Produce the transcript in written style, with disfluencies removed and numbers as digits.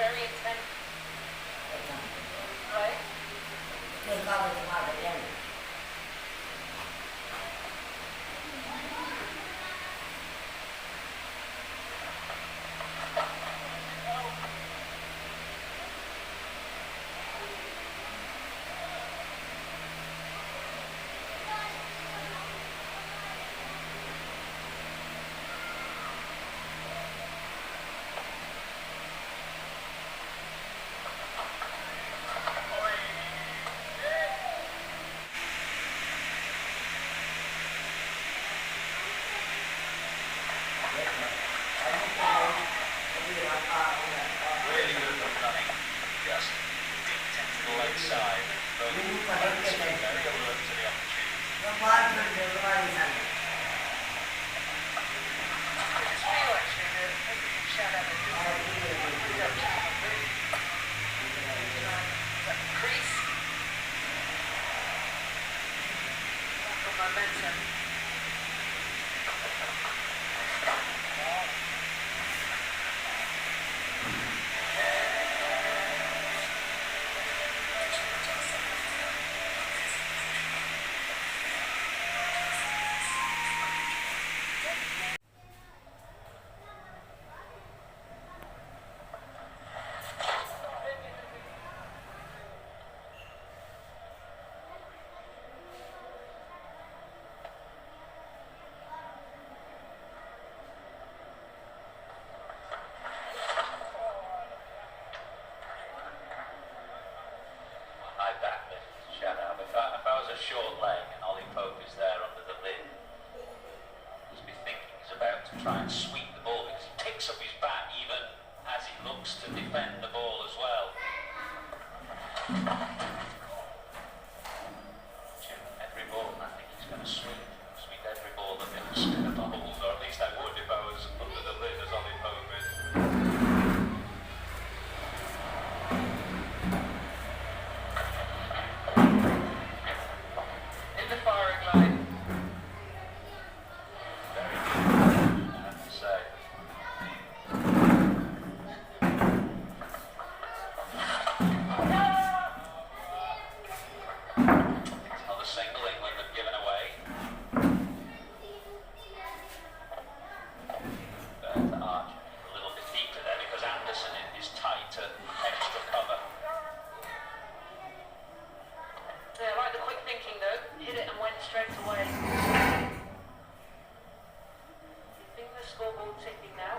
very intense, right? Really good at running, just dipped into the leg side, but very alert to the opportunity. I just feel actually that maybe you shout out the crease. Lack of momentum. I back the shadow. If I was a short leg and Ollie Pope is there under the lid, must be thinking he's about to try and sweep the ball because he picks up his bat even as he looks to defend the ball as well. Every ball, I think he's going to sweep every ball that goes in the holes, or at least I would if I was under the lid as Ollie Pope is. In the firing line. Very good, I have to say. Another single England have given away. To Archer, a little bit deeper there because Anderson is tight to extra cover. Yeah, I like the quick thinking though. Hit it and went straight away. You think the scoreboard ticking now?